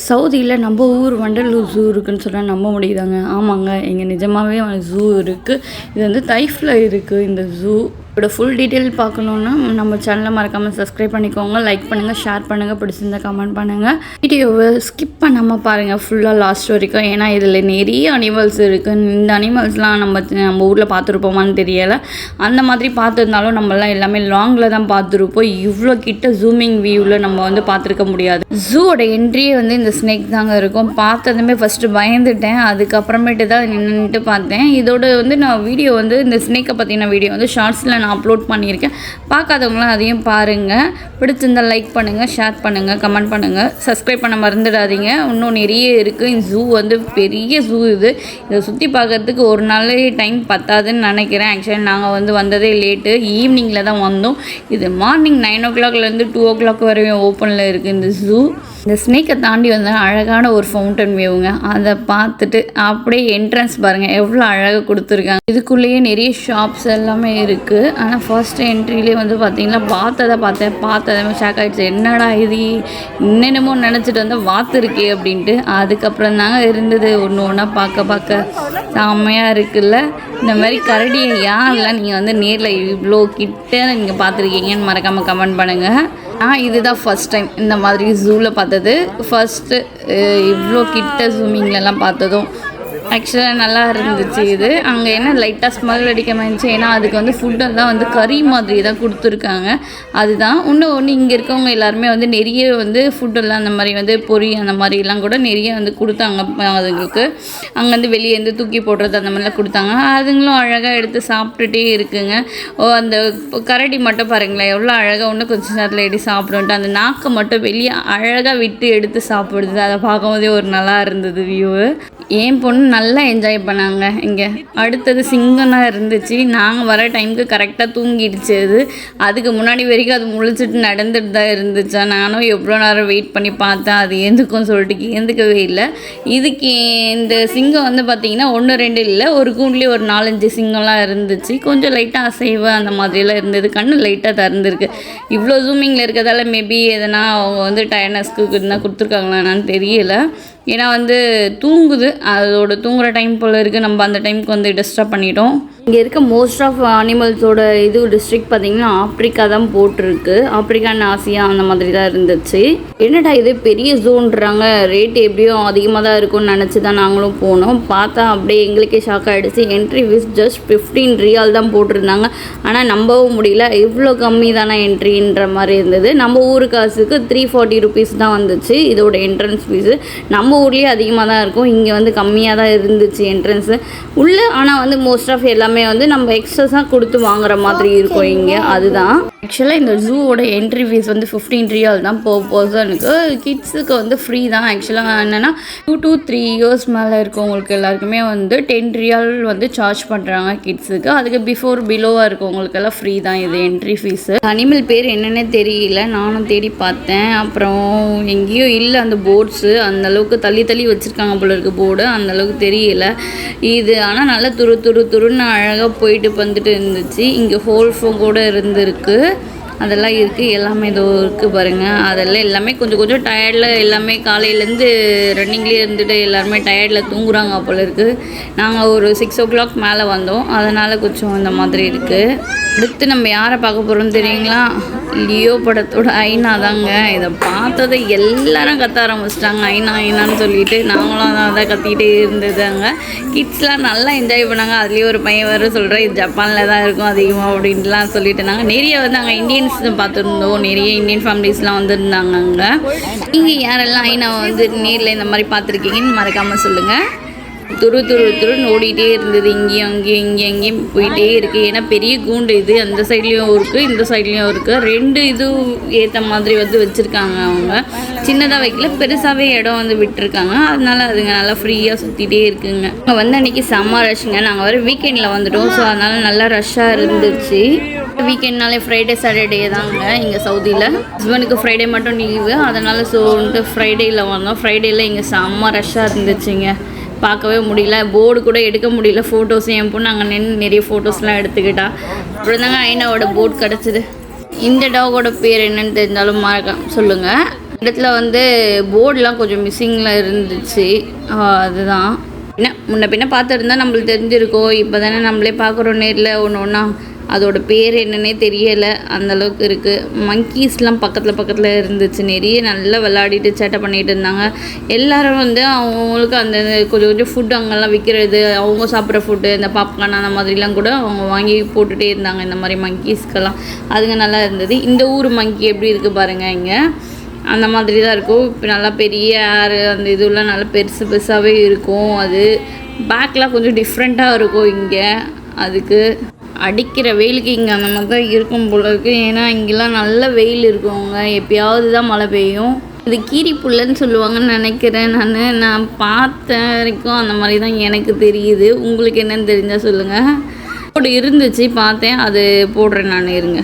சவுதியில் நம்ம ஊர் வண்டலூர் ஜூ இருக்குன்னு சொன்னால் நம்ப முடியுதாங்க? ஆமாங்க, இங்கே நிஜமாகவே ஜூ இருக்குது. இது வந்து தைஃப்பில் இருக்குது இந்த ஜூ. இதோட ஃபுல் டீட்டெயில் பார்க்கணுன்னா நம்ம சேனலை மறக்காமல் சப்ஸ்கிரைப் பண்ணிக்கோங்க, லைக் பண்ணுங்கள், ஷேர் பண்ணுங்கள், பிடிச்சிருந்தா கமெண்ட் பண்ணுங்கள். வீடியோவை ஸ்கிப் பண்ணாமல் பாருங்கள் ஃபுல்லாக லாஸ்ட் வரைக்கும். ஏன்னா இதில் நிறைய அனிமல்ஸ் இருக்குது. இந்த அனிமல்ஸ்லாம் நம்ம ஊரில் பார்த்துருப்போமான்னு தெரியலை. அந்த மாதிரி பார்த்துருந்தாலும் நம்மளாம் எல்லாமே லாங்கில் தான் பார்த்துருப்போம். இவ்வளோ கிட்ட ஜூமிங் வியூவில் நம்ம வந்து பார்த்துருக்க முடியாது. ஜூவோட என்ட்ரியே வந்து இந்த ஸ்னேக் தாங்க இருக்கும். பார்த்ததுமே ஃபஸ்ட்டு பயந்துட்டேன். அதுக்கப்புறமேட்டு தான் நின்றுட்டு பார்த்தேன். இதோட வந்து நான் வீடியோ வந்து இந்த ஸ்னேக்கை பற்றின வீடியோ வந்து ஷார்ட்ஸில் நான் அப்லோட் பண்ணியிருக்கேன். பார்க்காதவங்களாம் அதையும் பாருங்கள். பிடிச்சிருந்தால் லைக் பண்ணுங்கள், ஷேர் பண்ணுங்கள், கமெண்ட் பண்ணுங்கள், சப்ஸ்கிரைப் பண்ண மறந்துடாதீங்க. இன்னும் நிறைய இருக்குது. இந்த ஜூ வந்து பெரிய ஜூ. இதை சுற்றி பார்க்குறதுக்கு ஒரு நாளே டைம் பத்தாதுன்னு நினைக்கிறேன். ஆக்சுவலி நாங்கள் வந்து வந்ததே லேட்டு, ஈவினிங்கில் தான் வந்தோம். இது மார்னிங் 9 o'clockலேருந்து 2 o'clock வரையும் ஓப்பனில் இருக்குது இந்த ஜூ. இந்த ஸ்னேக்கை தாண்டி வந்து அழகான ஒரு ஃபவுண்டன் வியூங்க. அதை பார்த்துட்டு அப்படியே என்ட்ரன்ஸ் பாருங்கள், எவ்வளோ அழகாக கொடுத்துருக்காங்க. இதுக்குள்ளேயே நிறைய ஷாப்ஸ் எல்லாமே இருக்குது. ஆனால் ஃபர்ஸ்ட் என்ட்ரிலேயே வந்து பார்த்திங்கன்னா பார்த்ததை ஷாக் ஆகிடுச்சு. என்னடா இது என்னென்னமோ நினச்சிட்டு வந்தால் வாத்து இருக்கே அப்படின்ட்டு. அதுக்கப்புறம் தாங்க இருந்தது ஒன்று ஒன்றா பார்க்க செம்மையாக இருக்குல்ல. இந்த மாதிரி கரடியை யாரெல்லாம் நீங்கள் வந்து நேரில் இவ்வளோ கிட்ட நீங்கள் பார்த்துருக்கீங்கன்னு மறக்காமல் கமெண்ட் பண்ணுங்கள். இதுதான் ஃபஸ்ட் டைம் இந்த மாதிரி ஜூவில் பார்த்தது. ஃபஸ்ட்டு இவ்வளோ கிட்ட ஜூமிங்லலாம் பார்த்ததும் ஆக்சுவலாக நல்லா இருந்துச்சு. இது அங்கே என்ன லைட்டாக ஸ்மெல் அடிக்க இருந்துச்சு. ஏன்னா அதுக்கு வந்து ஃபுட்டெல்லாம் வந்து கறி மாதிரி தான் கொடுத்துருக்காங்க. அதுதான் ஒன்று இங்கே இருக்கவங்க எல்லாருமே வந்து நிறைய வந்து ஃபுட்டெல்லாம் அந்த மாதிரி வந்து பொரி அந்த மாதிரிலாம் கூட நிறைய வந்து கொடுத்தாங்க அதுங்களுக்கு. அங்கேருந்து வெளியேருந்து தூக்கி போடுறது அந்த மாதிரிலாம் கொடுத்தாங்க. அதுங்களும் அழகாக எடுத்து சாப்பிட்டுட்டே இருக்குங்க. அந்த கரடி மட்டும் பாருங்களேன் எவ்வளோ அழகாக ஒன்று கொஞ்சம் நேரத்தில் எடுத்து சாப்பிடுன்ட்டு அந்த நாக்கை மட்டும் வெளியே அழகாக விட்டு எடுத்து சாப்பிடுது. அதை பார்க்கும்போதே ஒரு நல்லா இருந்தது வியூவு. என் பொண்ணு நல்லா என்ஜாய் பண்ணாங்க. இங்கே அடுத்தது சிங்கம்லாம் இருந்துச்சு. நாங்கள் வர டைமுக்கு கரெக்டாக தூங்கிடுச்சு. அதுக்கு முன்னாடி வரைக்கும் அது முழிச்சிட்டு நடந்துட்டு தான் இருந்துச்சா. நானும் எவ்வளோ நேரம் வெயிட் பண்ணி பார்த்தேன். அது எந்துக்கும் சொல்லிட்டு எந்துக்கவே இல்லை. இதுக்கு இந்த சிங்கம் வந்து பார்த்திங்கன்னா 1 2 இல்லை, ஒரு கூண்டுலேயே ஒரு 4-5 சிங்கம்லாம் இருந்துச்சு. கொஞ்சம் லைட்டாக அசைவு அந்த மாதிரியெல்லாம் இருந்தது. கண்ணு லைட்டாக திறந்துருக்கு. இவ்வளோ ஜூமிங்கில் இருக்கிறதால மேபி எதனா அவங்க வந்து டயர்னஸ்க்கு இருந்தால் கொடுத்துருக்காங்களா என்னான்னு தெரியலை. ஏன்னா வந்து தூங்குது, அதோட தூங்குகிற டைம் போல் இருக்குது. நம்ம அந்த டைமுக்கு வந்து டிஸ்டர்ப் பண்ணிட்டோம். இங்கே இருக்க மோஸ்ட் ஆஃப் அனிமல்ஸோட டிஸ்ட்ரிக்ட் பார்த்திங்கன்னா ஆப்ரிக்கா தான் போட்டிருக்கு. ஆப்ரிக்கா அண்ட் ஆசியா அந்த மாதிரி தான் இருந்துச்சு. என்னடா இது பெரிய ஜோன்றாங்க, ரேட் எப்படியும் அதிகமாக தான் இருக்கும்னு நினச்சி தான் நாங்களும் போனோம். பார்த்தா அப்படியே எங்களுக்கே ஷாக் ஆகிடுச்சு. என்ட்ரி ஃபீஸ் ஜஸ்ட் 15 ரியால் தான் போட்டிருந்தாங்க. ஆனால் நம்பவும் முடியல, இவ்வளோ கம்மி தானே என்ட்ரின்ற மாதிரி இருந்தது. நம்ம ஊரு காசுக்கு 340 rupees தான் வந்துச்சு இதோட என்ட்ரன்ஸ் ஃபீஸு. நம்ம ஊர்லேயே அதிகமாக தான் இருக்கும், இங்கே வந்து கம்மியாக தான் இருந்துச்சு என்ட்ரன்ஸு உள்ளே. ஆனால் வந்து மோஸ்ட் ஆஃப் எல்லாமே வந்து நம்ம எக்ஸ்ட்ராஸாக கொடுத்து வாங்குற மாதிரி இருக்கும் இங்கே. அதுதான் ஆக்சுவலாக இந்த ஜூவோட என்ட்ரி ஃபீஸ் வந்து 15 ரியால் தான் பர்சனுக்கு. கிட்ஸுக்கு வந்து ஃப்ரீ தான். ஆக்சுவலாக என்னென்னா 2 to 3 years மேலே இருக்கவங்களுக்கு எல்லாருக்குமே வந்து 10 ரியால் வந்து சார்ஜ் பண்ணுறாங்க கிட்ஸுக்கு. அதுக்கு பிலோவாக இருக்கவங்களுக்கெல்லாம் ஃப்ரீ தான் இது என்ட்ரி ஃபீஸு. அனிமல் பேர் என்னென்னே தெரியல, நானும் தேடி பார்த்தேன். அப்புறம் எங்கேயோ இல்லை அந்த போர்ட்ஸு, அந்தளவுக்கு தள்ளி வச்சுருக்காங்க போல இருக்குது போர்டு, அந்தளவுக்கு தெரியல இது. ஆனால் நல்லா துருன்னு அழகாக போயிட்டு வந்துட்டு இருந்துச்சு. இங்கே ஹோல்ஃபோன் கூட இருந்திருக்கு, அதெல்லாம் இருக்குது. எல்லாமே இதோ இருக்குது பாருங்கள். அதெல்லாம் எல்லாமே கொஞ்சம் டயர்டில், எல்லாமே காலையிலேருந்து ரன்னிங்லேயே இருந்துட்டு எல்லாருமே டயர்டில் தூங்குறாங்க போல் இருக்குது. நாங்கள் ஒரு 6 o'clock மேலே வந்தோம், அதனால் கொஞ்சம் இந்த மாதிரி இருக்குது. அடுத்து நம்ம யாரை பார்க்க போகிறோம்னு தெரியுங்களா? லியோ படத்தோட ஐனா தாங்க. இதை பார்த்ததை எல்லாரும் கத்த ஆரம்பிச்சிட்டாங்க ஐனான்னு சொல்லிட்டு. நாங்களும் அதை கத்திக்கிட்டே இருந்ததாங்க. கிட்ஸ்லாம் நல்லா என்ஜாய் பண்ணாங்க. அதுலேயும் ஒரு பையன் வேறு சொல்கிறேன் இது ஜப்பானில் தான் இருக்கும் அதிகமாக அப்படின்ட்டுலாம் சொல்லிட்டு நாங்கள் நிறைய வந்து அங்கே இந்தியன்ஸ் பார்த்துருந்தோம். நிறைய இந்தியன் ஃபேமிலிஸ்லாம் வந்துருந்தாங்க அங்கே. நீங்கள் யாரெல்லாம் ஐனாவை வந்து நேரில் இந்த மாதிரி பார்த்துருக்கீங்கன்னு மறக்காமல் சொல்லுங்கள். துருன்னு ஓடிட்டே இருந்தது. இங்கேயும் போயிட்டே இருக்குது. ஏன்னா பெரிய கூண்டு இது, அந்த சைட்லேயும் இருக்குது இந்த சைட்லேயும் இருக்குது. 2 இது ஏற்ற மாதிரி வந்து வச்சுருக்காங்க. அவங்க சின்னதாக வைக்கல, பெருசாகவே இடம் வந்து விட்டுருக்காங்க. அதனால அதுங்க நல்லா ஃப்ரீயாக சுற்றிட்டே இருக்குங்க. அங்கே வந்து அன்றைக்கி செம்ம ரஷ்ங்க. நாங்கள் வர வீக்கெண்டில் வந்துவிட்டோம். ஸோ அதனால் நல்லா ரஷ்ஷாக இருந்துச்சு. வீக்கெண்ட்னாலே ஃப்ரைடே சாட்டர்டே தாங்க இங்கே சவுதியில். ஹஸ்பண்டுக்கு ஃப்ரைடே மட்டும் லீவு, அதனால் ஃப்ரைடேயில் வந்தோம். ஃப்ரைடேயில் இங்கே செம்ம ரஷ்ஷாக இருந்துச்சுங்க. பார்க்கவே முடியல, போர்டு கூட எடுக்க முடியல. ஃபோட்டோஸும் என் பொண்ணு அங்கே நின்று நிறைய ஃபோட்டோஸ்லாம் எடுத்துக்கிட்டா. அப்படி தாங்க ஐனாவோட போர்டு கிடச்சிது. இந்த டாகோட பேர் என்னன்னு தெரிஞ்சாலும் மறக்காம சொல்லுங்கள். இடத்துல வந்து போர்டெலாம் கொஞ்சம் மிஸ்ஸிங்கில் இருந்துச்சு. அதுதான் முன்ன பின்ன பார்த்துருந்தா நம்மளுக்கு தெரிஞ்சிருக்கோம். இப்போ தானே நம்மளே பார்க்குறோம் நேரில் ஒன்று ஒன்றா. அதோட பேர் என்னன்னே தெரியலை, அந்தளவுக்கு இருக்குது. மங்கீஸ்லாம் பக்கத்தில் இருந்துச்சு. நிறைய நல்லா விளையாடிட்டு சேட்டை பண்ணிகிட்டு இருந்தாங்க. எல்லோரும் வந்து அவங்களுக்கு அந்த கொஞ்சம் ஃபுட்டு அங்கெல்லாம் விற்கிறது, அவங்க சாப்பிட்ற ஃபுட்டு, இந்த பாப்கார்ன் அந்த மாதிரிலாம் கூட அவங்க வாங்கி போட்டுகிட்டே இருந்தாங்க. இந்த மாதிரி மங்கீஸ்க்கெல்லாம் அதுங்க நல்லா இருந்தது. இந்த ஊர் மங்கி எப்படி இருக்குது பாருங்கள், இங்கே அந்த மாதிரி தான் இருக்கும். இப்போ நல்லா பெரிய ஏர் அந்த இதுலாம் நல்லா பெருசாகவே இருக்கும். அது பேக்லாம் கொஞ்சம் டிஃப்ரெண்ட்டாக இருக்கும். இங்கே அதுக்கு அடிக்கிற வெயிலுக்கு இங்கே அந்த மாதிரி தான் இருக்கும் போல இருக்குது. ஏன்னா இங்கெல்லாம் நல்ல வெயில் இருக்குங்க, எப்பயாவது தான் மழை பெய்யும். இது கீரி புல்லுன்னு சொல்லுவாங்கன்னு நினைக்கிறேன். நான் பார்த்த வரைக்கும் அந்த மாதிரி தான் எனக்கு தெரியுது. உங்களுக்கு என்னென்னு தெரிஞ்சால் சொல்லுங்கள். போட்டு இருந்துச்சு பார்த்தேன், அது போடுறேன் நான், இருங்க.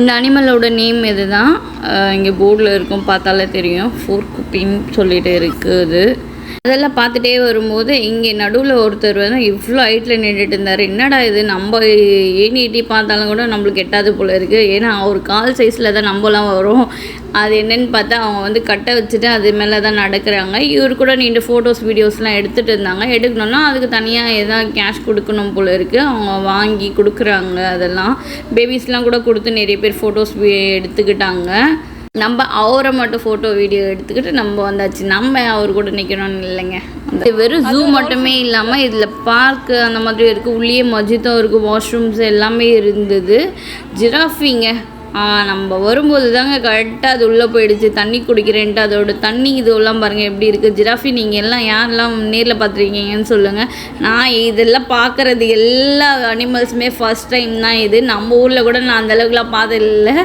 இந்த அனிமலோட நேம் இது தான், இங்கே போர்டில் இருக்கும், பார்த்தாலே தெரியும். ஃபோர்குப்பின்னு சொல்லிட்டு இருக்குது. அதெல்லாம் பார்த்துட்டே வரும்போது இங்கே நடுவில் ஒருத்தர் வந்து இவ்வளோ ஹைட்டில் நின்றுட்டு இருந்தார். என்னடா இது, நம்ம ஏணி எட்டி பார்த்தாலும் கூட நம்மளுக்கு எட்டாது போல் இருக்குது. ஏன்னா அவர் கால் சைஸில் தான் நம்மலாம் வரும். அது என்னென்னு பார்த்தா அவங்க வந்து கட்டை வச்சுட்டு அது மேலே தான் நடக்கிறாங்க. இவர் கூட நீண்ட ஃபோட்டோஸ் வீடியோஸ்லாம் எடுத்துகிட்டு இருந்தாங்க. எடுக்கணுன்னா அதுக்கு தனியாக எதாவது கேஷ் கொடுக்கணும் போல் இருக்குது. அவங்க வாங்கி கொடுக்குறாங்க. அதெல்லாம் பேபிஸ்லாம் கூட கொடுத்து நிறைய பேர் ஃபோட்டோஸ் எடுத்துக்கிட்டாங்க. நம்ம அவரை மட்டும் ஃபோட்டோ வீடியோ எடுத்துக்கிட்டு நம்ம வந்தாச்சு. நம்ம அவர் கூட நிற்கணும்னு இல்லைங்க. அந்த வெறும் ஜூ மட்டுமே இல்லாமல் இதில் பார்க்கு அந்த மாதிரி இருக்குது. உள்ளே மஸ்ஜிதும் இருக்குது, வாஷ்ரூம்ஸ் எல்லாமே இருந்தது. ஜிராஃபிங்க நம்ம வரும்போது தாங்க கரெக்டாக அது உள்ளே போயிடுச்சு. தண்ணி குடிக்கிறேன்ட்டு அதோட தண்ணி இதுவெல்லாம் பாருங்கள் எப்படி இருக்குது. ஜிராஃபி நீங்கள் எல்லாம் யாரெல்லாம் நேரில் பார்த்துருக்கீங்கன்னு சொல்லுங்கள். நான் இதெல்லாம் பார்க்குறது எல்லா அனிமல்ஸுமே ஃபஸ்ட் டைம் தான். இது நம்ம ஊரில் கூட நான் அந்தளவுக்குலாம் பார்த்ததில்லை.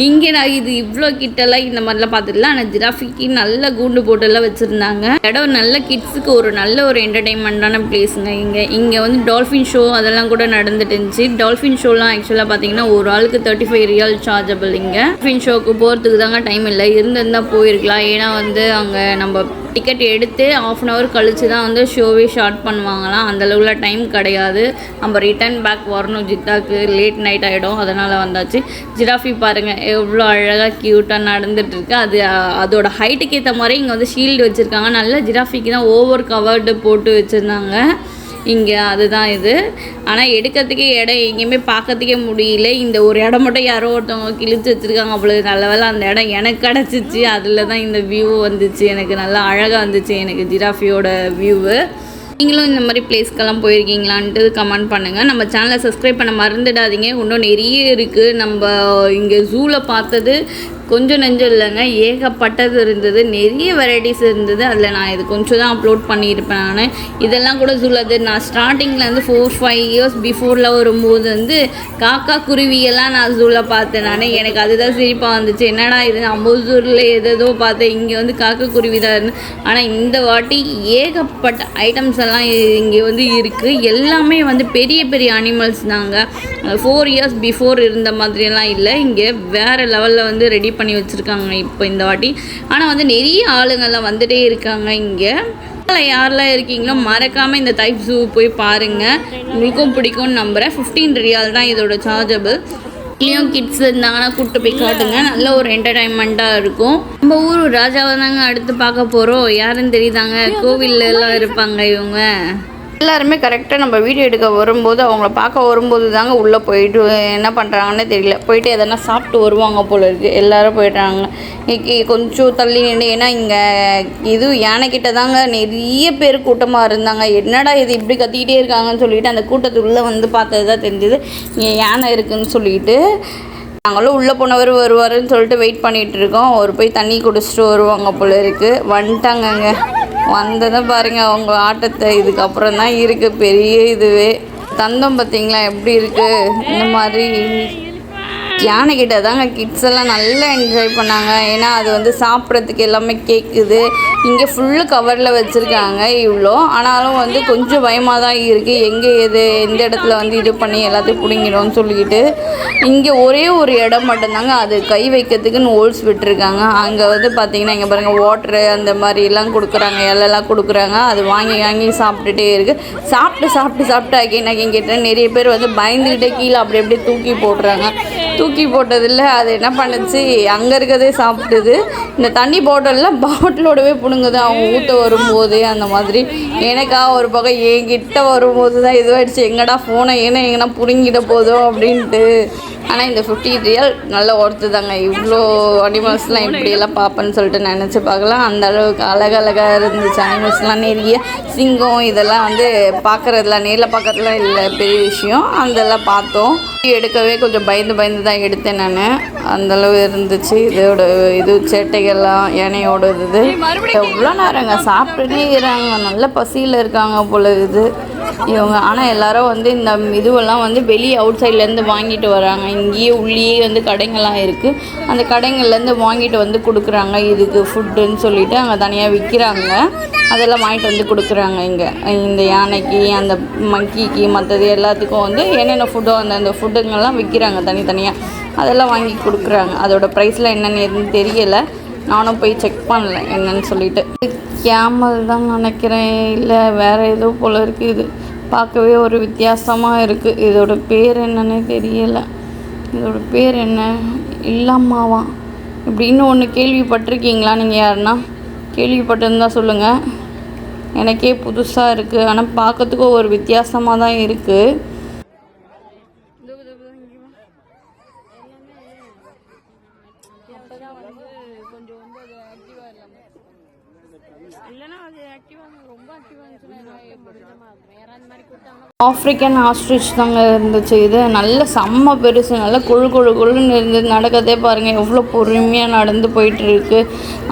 இங்கே நான் இது இவ்வளோ கிட்டலாம் இந்த மாதிரிலாம் பார்த்துடல. ஆனால் ஜிராஃபிக்கு நல்ல கூண்டு போட்டெல்லாம் வச்சுருந்தாங்க. இடம் நல்ல கிட்ஸுக்கு ஒரு நல்ல ஒரு என்டர்டெயின்மெண்ட்டான பிளேஸுங்க. இங்கே வந்து டால்ஃபின் ஷோ அதெல்லாம் கூட நடந்துட்டு இருந்துச்சு. டால்ஃபின் ஷோலாம் ஆக்சுவலாக பார்த்தீங்கன்னா ஒரு ஆளுக்கு 35 ரியால் சார்ஜபிள். இங்கே டால்ஃபின் ஷோக்கு போகிறதுக்கு தாங்க டைம் இல்லை, இருந்திருந்தால் போயிருக்கலாம். ஏன்னா வந்து அங்கே நம்ம டிக்கெட் எடுத்து 1/2 hour கழித்து தான் வந்து ஷோவே ஷார்ட் பண்ணுவாங்களாம். அந்தளவுல டைம் கிடையாது. நம்ம ரிட்டர்ன் பேக் வரணும் ஜித்தாக்கு, லேட் நைட் ஆகிடும். அதனால் வந்தாச்சு. ஜிராஃபி பாருங்கள் எவ்வளோ அழகாக க்யூட்டாக நடந்துகிட்ருக்கு. அதோட ஹைட்டுக்கு ஏற்ற மாதிரி இங்கே வந்து ஷீல்டு வச்சுருக்காங்க. நல்ல ஜிராஃபிக்கு தான் ஓவர் கவர்டு போட்டு வச்சுருந்தாங்க இங்கே. அதுதான் இது. ஆனால் எடுக்கிறதுக்கே இடம் எங்கேயுமே பார்க்கறதுக்கே முடியல. இந்த ஒரு இடம் மட்டும் யாரோ ஒருத்தவங்க கிழிச்சு வச்சுருக்காங்க அவ்வளோ. நல்ல வேலை அந்த இடம் எனக்கு கிடச்சிச்சு. அதில் தான் இந்த வியூ வந்துச்சு. எனக்கு நல்லா அழகாக வந்துச்சு எனக்கு ஜிராஃபியோட வியூவு. நீங்களும் இந்த மாதிரி பிளேஸ்க்கெல்லாம் போயிருக்கீங்களான்ட்டு கமெண்ட் பண்ணுங்கள். நம்ம சேனலை சப்ஸ்கிரைப் பண்ண மறந்துடாதீங்க. இன்னும் நிறைய இருக்குது. நம்ம இங்கே ஜூவில் பார்த்தது கொஞ்சம் நெஞ்சம் இல்லைங்க, ஏகப்பட்டது இருந்தது. நிறைய வெரைட்டிஸ் இருந்தது. அதில் நான் இது கொஞ்சம் தான் அப்லோட் பண்ணியிருப்பேன். நான் இதெல்லாம் கூட ஜூலது நான் ஸ்டார்டிங்கில் வந்து 4-5 years பிஃபோரில் வரும்போது வந்து காக்கா குருவியெல்லாம் நான் ஜூவில் பார்த்தேன். எனக்கு அதுதான் சிரிப்பாக வந்துச்சு. என்னடா இது நம்ம ஜூரில் எதோ பார்த்தேன், இங்கே வந்து காக்கா குருவி தான் இருந்து. ஆனால் இந்த வாட்டி ஏகப்பட்ட ஐட்டம்ஸ் எல்லாம் இங்கே வந்து இருக்குது. எல்லாமே வந்து பெரிய பெரிய அனிமல்ஸ் தாங்க. 4 years பிஃபோர் இருந்த மாதிரியெல்லாம் இல்லை. இங்கே வேறு லெவலில் வந்து ரெடி பண்ணி வச்சுருக்காங்க இப்போ இந்த வாட்டி. ஆனால் வந்து நிறைய ஆளுங்கள்லாம் வந்துகிட்டே இருக்காங்க இங்கே. யாரெல்லாம் இருக்கீங்களோ மறக்காமல் இந்த தைப் ஜூ போய் பாருங்கள், உங்களுக்கும் பிடிக்கும்னு நம்புகிறேன். 15 ரியால் தான் இதோட சார்ஜபிள். இதுலேயும் கிட்ஸ் இருந்தாங்கன்னா கூப்பிட்டு போய் காட்டுங்க, நல்ல ஒரு என்டர்டைன்மெண்ட்டாக இருக்கும். நம்ம ஊர் ராஜாவை தாங்க அடுத்து பார்க்க போகிறோம். யாருன்னு தெரியுதாங்க, கோவிலெல்லாம் இருப்பாங்க இவங்க எல்லாருமே. கரெக்டாக நம்ம வீடியோ எடுக்க வரும்போது அவங்கள பார்க்க வரும்போது தாங்க உள்ளே போயிட்டு என்ன பண்ணுறாங்கன்னே தெரியல. போயிட்டு எதனா சாப்பிட்டு வருவாங்க போல இருக்குது. எல்லோரும் போயிட்டாங்க. இன்னைக்கு கொஞ்சம் தள்ளி நின்று, ஏன்னா இங்கே இது யானைக்கிட்ட தாங்க நிறைய பேர் கூட்டமாக இருந்தாங்க. என்னடா இது இப்படி கத்திக்கிட்டே இருக்காங்கன்னு சொல்லிட்டு அந்த கூட்டத்துக்குள்ளே வந்து பார்த்தது தான் தெரிஞ்சுது இங்கே யானை இருக்குதுன்னு சொல்லிட்டு. நாங்களும் உள்ளே போனவர் வருவாருன்னு சொல்லிட்டு வெயிட் பண்ணிகிட்டு இருக்கோம். அவர் போய் தண்ணி குடிச்சிட்டு வருவாங்க போல இருக்குது. வந்துட்டாங்கங்க. வந்ததை பாருங்கள் அவங்க ஆட்டத்தை. இதுக்கப்புறம் தான் இருக்குது பெரிய இதுவே. தந்தம் பார்த்திங்களா எப்படி இருக்குது. இந்த மாதிரி யானைக்கிட்ட தாங்க கிட்ஸ் எல்லாம் நல்லா என்ஜாய் பண்ணாங்க. ஏன்னா அது வந்து சாப்பிட்றதுக்கு எல்லாமே கேட்குது. இங்கே ஃபுல்லு கவரில் வச்சுருக்காங்க இவ்வளோ. ஆனாலும் வந்து கொஞ்சம் பயமாக தான் இருக்குது, எங்கே எந்த இடத்துல வந்து இது பண்ணி எல்லாத்தையும் பிடிங்கிடும்னு சொல்லிக்கிட்டு. இங்கே ஒரே ஒரு இடம் மட்டும்தாங்க அது கை வைக்கிறதுக்குன்னு ஹோல்ஸ் விட்டுருக்காங்க. அங்கே வந்து பார்த்திங்கன்னா இங்கே பாருங்கள் வாட்ரு அந்த மாதிரிலாம் கொடுக்குறாங்க, இலெல்லாம் கொடுக்குறாங்க. அது வாங்கி சாப்பிட்டுட்டே இருக்குது. சாப்பிட்டு அகைன் கேட்டேன். நிறைய பேர் வந்து பயந்துக்கிட்டே கீழே அப்படியே தூக்கி போடுறாங்க. தூக்கி போட்டதில்லை, அது என்ன பண்ணுச்சு, அங்கே இருக்கிறதே சாப்பிட்டுது. இந்த தண்ணி பாட்டிலோடவே பிடுங்குது அவங்க ஊற்ற வரும்போது. அந்த மாதிரி எனக்கா ஒரு பக்கம் என்கிட்ட வரும்போது தான் இதுவாகிடுச்சு, எங்கடா ஃபோனை எங்கன்னா பிடுங்கிட போதும் அப்படின்ட்டு. ஆனால் இந்த 50 ரியல் நல்ல ஒர்த்து தாங்க. இவ்வளோ அனிமல்ஸ்லாம் இப்படியெல்லாம் பார்ப்பேன்னு சொல்லிட்டு நினச்சி பார்க்கலாம். அந்த அளவுக்கு அழகாக இருந்துச்சு அனிமல்ஸ்லாம். நிறைய சிங்கம் இதெல்லாம் வந்து பார்க்குறதுலாம் நேரில் பார்க்குறதுலாம் இல்லை பெரிய விஷயம். அதெல்லாம் பார்த்தோம். எடுக்கவே கொஞ்சம் பயந்து தான் எடுத்தேன் நான். அந்தளவு இருந்துச்சு இதோட சேட்டைகள்லாம் யானையோட இது. எவ்வளோ நேரங்க சாப்பிட்டுட்டே இருக்கிறாங்க, நல்ல பசியில் இருக்காங்க போல இது இவங்க. ஆனால் எல்லாரும் வந்து இந்த இதுவெல்லாம் வந்து வெளியே அவுட் சைட்லேருந்து வாங்கிட்டு வராங்க. இங்கேயே உள்ளேயே வந்து கடைங்கள்லாம் இருக்குது, அந்த கடைங்கள்லேருந்து வாங்கிட்டு வந்து கொடுக்குறாங்க. இதுக்கு ஃபுட்டுன்னு சொல்லிவிட்டு அங்கே தனியாக விற்கிறாங்க. அதெல்லாம் வாங்கிட்டு வந்து கொடுக்குறாங்க. இங்கே இந்த யானைக்கு அந்த மங்கிக்கு மற்றது எல்லாத்துக்கும் வந்து என்னென்ன ஃபுட்டோ அந்த ஃபுட்டுங்கெல்லாம் விற்கிறாங்க தனித்தனியாக. அதெல்லாம் வாங்கி கொடுக்குறாங்க. அதோட ப்ரைஸ்லாம் என்னென்னு எதுன்னு தெரியலை, நானும் போய் செக் பண்ணல என்னன்னு சொல்லிட்டு. கேமல் தான் நினைக்கிறேன், இல்லை வேறு ஏதோ போல் இருக்குது. இது பார்க்கவே ஒரு வித்தியாசமாக இருக்குது. இதோட பேர் என்னன்னே தெரியலை. இதோட பேர் என்ன, இல்லாமாவா இப்படின்னு ஒன்று கேள்விப்பட்டிருக்கீங்களா நீங்கள்? யாருன்னா கேள்விப்பட்டிருந்தா சொல்லுங்கள். எனக்கே புதுசாக இருக்குது, ஆனால் பார்க்கறதுக்கும் ஒரு வித்தியாசமாக தான் இருக்குது. ஆஃப்ரிக்கன் ஆஸ்ட்ரிச் தாங்க இருந்துச்சு. இது நல்ல செம்ம பெருசு, நல்லா கொழுன்னு இருந்தது. நடக்கிறதே பாருங்கள் எவ்வளோ பொறுமையாக நடந்து போயிட்டுருக்கு.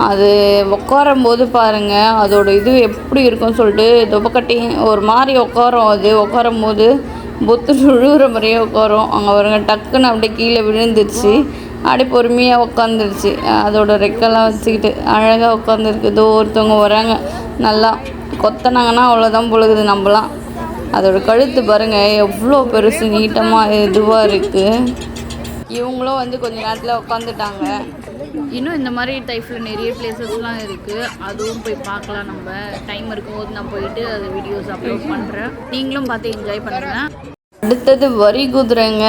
அது உட்காரும் போது பாருங்கள் அதோட இது எப்படி இருக்குன்னு சொல்லிட்டு துபக்கட்டி ஒரு மாதிரி உட்காரும். அது உட்காரும் போது பொத்து விழுகிற மாதிரியே உட்காரும். அங்கே பாருங்க டக்குன்னு அப்படியே கீழே விழுந்துருச்சு. அப்படியே பொறுமையாக உட்காந்துருச்சு. அதோட ரெக்கெல்லாம் வச்சுக்கிட்டு அழகாக உட்காந்துருக்கு. இதோ ஒருத்தவங்க வராங்க, நல்லா கொத்தினாங்கன்னா அவ்வளோதான் பொழுகுது நம்மலாம். அதோட கழுத்து பாருங்கள் எவ்வளோ பெருசு நீட்டமாக இதுவாக இருக்குது. இவங்களும் வந்து கொஞ்சம் நேரத்தில் உட்காந்துட்டாங்க. இன்னும் இந்த மாதிரி டைப்பில் நிறைய பிளேசஸ்லாம் இருக்குது, அதுவும் போய் பார்க்கலாம். நம்ம டைம் இருக்கும்போது நான் போயிட்டு அது வீடியோஸ் அப்லோட் பண்ணுறேன், நீங்களும் பார்த்து என்ஜாய் பண்ணுங்கள். அடுத்தது வரி குதிரைங்க.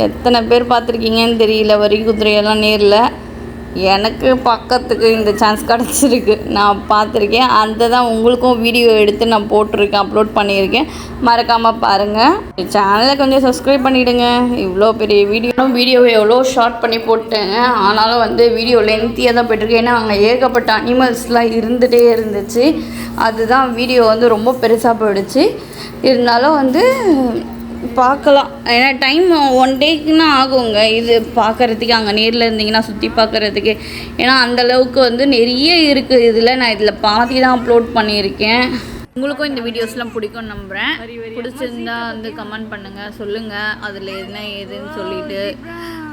எத்தனை பேர் பார்த்துருக்கீங்கன்னு தெரியல வரி குதிரையெல்லாம் நேரில். எனக்கு பார்க்கறதுக்கு இந்த சான்ஸ் கிடச்சிருக்கு, நான் பார்த்துருக்கேன். அந்த தான் உங்களுக்கும் வீடியோ எடுத்து நான் போட்டிருக்கேன், அப்லோட் பண்ணியிருக்கேன். மறக்காமல் பாருங்கள். சேனலை கொஞ்சம் சப்ஸ்கிரைப் பண்ணிவிடுங்க. இவ்வளோ பெரிய வீடியோவை எவ்வளோ ஷார்ட் பண்ணி போட்டேங்க. ஆனாலும் வந்து வீடியோ லென்த்தியாக தான் போய்ட்டுருக்கு. ஏன்னா அங்கே ஏகப்பட்ட அனிமல்ஸ்லாம் இருந்துகிட்டே இருந்துச்சு. அதுதான் வீடியோ வந்து ரொம்ப பெருசாக போயிடுச்சு. இருந்தாலும் வந்து பார்க்கலாம், ஏன்னா டைம் 1 டேக்குன்னா ஆகுங்க இது பார்க்குறதுக்கு. அங்கே நேரில் இருந்தீங்கன்னா சுற்றி பார்க்குறதுக்கு. ஏன்னா அந்தளவுக்கு வந்து நிறைய இருக்குது இதில். நான் இதில் பாதி தான் அப்லோட் பண்ணியிருக்கேன். உங்களுக்கும் இந்த வீடியோஸ்லாம் பிடிக்கும்னு நம்புகிறேன். பிடிச்சிருந்தா வந்து கமெண்ட் பண்ணுங்கள், சொல்லுங்கள் அதில் என்ன ஏதுன்னு சொல்லிவிட்டு.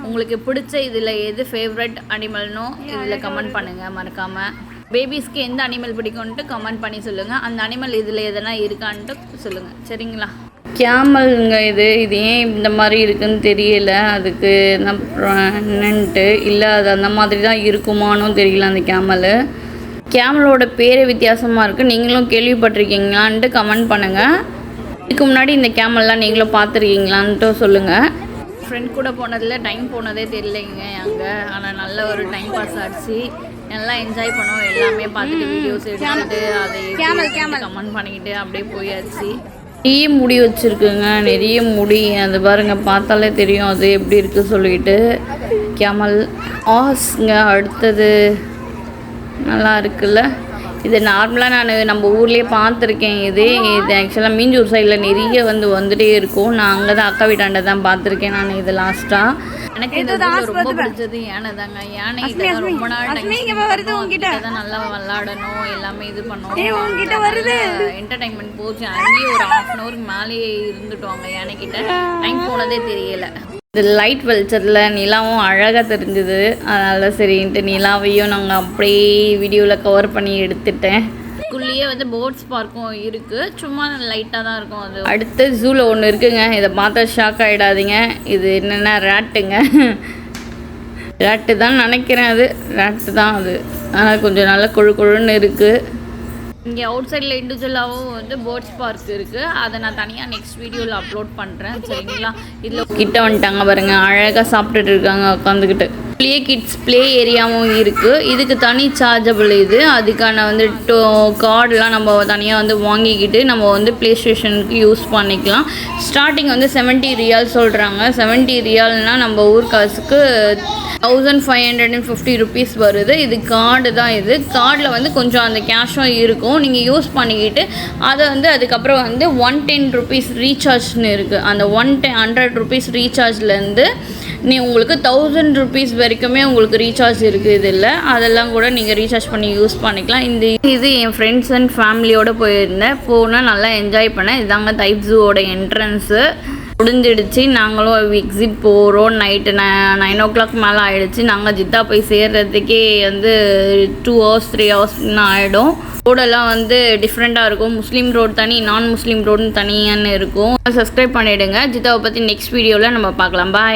உங்களுக்கு பிடிச்ச இதில் எது ஃபேவரட் அனிமல்னோ இதில் கமெண்ட் பண்ணுங்கள் மறக்காமல். பேபிஸ்க்கு எந்த அனிமல் பிடிக்கும்ன்ட்டு கமெண்ட் பண்ணி சொல்லுங்கள். அந்த அனிமல் இதில் எதனா இருக்கான்ட்டு சொல்லுங்கள், சரிங்களா? கேமலுங்க இது ஏன் இந்த மாதிரி இருக்குதுன்னு தெரியல. அதுக்கு என்னன்ட்டு இல்லை, அது அந்த மாதிரி தான் இருக்குமானும் தெரியல. அந்த கேமலோட பேரே வித்தியாசமாக இருக்குது. நீங்களும் கேள்விப்பட்டிருக்கீங்களான்ட்டு கமெண்ட் பண்ணுங்கள். இதுக்கு முன்னாடி இந்த கேமல்லாம் நீங்களும் பார்த்துருக்கீங்களான்ட்டு சொல்லுங்கள். ஃப்ரெண்ட் கூட போனதில் டைம் போனதே தெரியலைங்க அங்கே. ஆனால் நல்ல ஒரு டைம் பாஸ் ஆச்சு, நல்லா என்ஜாய் பண்ணோம். எல்லாமே பார்த்துட்டு வீடியோஸ் எடுத்துகிட்டு அதை கமெண்ட் பண்ணிக்கிட்டு அப்படியே போயாச்சு. நிறைய முடி வச்சுருக்குங்க, நிறைய முடி. அது பாருங்கள் பார்த்தாலே தெரியும் அது எப்படி இருக்குது சொல்லிட்டு. கேமல் ஆஸ்ங்க அடுத்தது நல்லா இருக்குல்ல. இது நார்மலாக நம்ம ஊர்லேயே பார்த்துருக்கேன். இது ஆக்சுவலாக மீஞ்சூர் சைடில் நிறைய வந்துகிட்டே இருக்கும். நான் அங்கே தான் அக்கா வீட்டாண்ட தான் பார்த்துருக்கேன் நான் இது லாஸ்ட்டாக. எனக்கு இது ரொம்ப பிடிச்சது யானை தாங்க. யானை ரொம்ப நாள் தான் நல்லா விளாடணும், எல்லாமே இது பண்ணோம். என்டர்டைன்மெண்ட் போச்சு. அங்கேயே ஒரு 1/2 hour மேலேயே இருந்துட்டோம் அங்கே யானைக்கிட்ட. டைம் போனதே தெரியலை. இந்த லைட் வெளிச்சத்தில் நிலாவும் அழகாக தெரிஞ்சுது. அதனால் சரின்ட்டு நிலாவையும் நாங்கள் அப்படியே வீடியோவில் கவர் பண்ணி எடுத்துட்டேன். இதுக்குள்ளேயே வந்து போட்ஸ் பார்க்கும் இருக்குது, சும்மா லைட்டாக தான் இருக்கும். அது அடுத்து ஜூவில் ஒன்று இருக்குங்க, இதை பார்த்தா ஷாக் ஆகிடாதீங்க. இது என்னென்னா ரேட்டுங்க, ரேட்டு தான் நினைக்கிறேன், அது ரேட்டு தான் அது. ஆனால் கொஞ்சம் நல்லா கொழுன்னு இருக்குது. இங்கே அவுட் சைடில் இண்டிவிஜுவலாகவும் வந்து போட்ஸ் பார்க் இருக்குது, அதை நான் தனியாக நெக்ஸ்ட் வீடியோவில் அப்லோட் பண்ணுறேன் சரிங்களா. இதில் கிட்ட வந்துட்டாங்க பாருங்கள், அழகாக சாப்பிட்டுட்டு இருக்காங்க உட்காந்துக்கிட்டு. கிட்ஸ் ப்ளே ஏரியாவும் இருக்குது. இதுக்கு தனி சார்ஜபிள் இது. அதுக்கான வந்து கார்டெலாம் நம்ம தனியாக வந்து வாங்கிக்கிட்டு நம்ம வந்து ப்ளே ஸ்டேஷனுக்கு யூஸ் பண்ணிக்கலாம். ஸ்டார்டிங் வந்து 70 ரியால் சொல்கிறாங்க. 70 ரியால்னால் நம்ம ஊர் காசுக்கு 1550 ருபீஸ் வருது. இது கார்டு தான். இது கார்டில் வந்து கொஞ்சம் அந்த கேஷும் இருக்கும், நீங்கள் யூஸ் பண்ணிக்கிட்டு அதை வந்து அதுக்கப்புறம் வந்து 110 ருபீஸ் ரீசார்ஜ்னு இருக்குது. அந்த 100 ருபீஸ் ரீசார்ஜ்லேருந்து உங்களுக்கு 1000 ருபீஸ் வரைக்குமே உங்களுக்கு ரீசார்ஜ் இருக்குது. இதில் அதெல்லாம் கூட நீங்கள் ரீசார்ஜ் பண்ணி யூஸ் பண்ணிக்கலாம். இது என் ஃப்ரெண்ட்ஸ் அண்ட் ஃபேமிலியோடு போயிருந்தேன். போனால் நல்லா என்ஜாய் பண்ணேன். இதாங்க தைப் ஜூவோட என்ட்ரன்ஸு. முடிஞ்சிடுச்சு, நாங்களும் எக்ஸிட் போகிறோம். நைட்டு 9 o'clock மேலே ஆகிடுச்சு. நாங்கள் ஜித்தா போய் சேர்கிறதுக்கே வந்து 2 hours 3 hours ஆகிடும். ரோடெல்லாம் வந்து டிஃப்ரெண்ட்டாக இருக்கும். முஸ்லீம் ரோடு தனி, நான் முஸ்லீம் ரோடுன்னு தனியான்னு இருக்கும். சப்ஸ்கிரைப் பண்ணிவிடுங்க. ஜித்தாவை பற்றி நெக்ஸ்ட் வீடியோவில் நம்ம பார்க்கலாம். பாய்.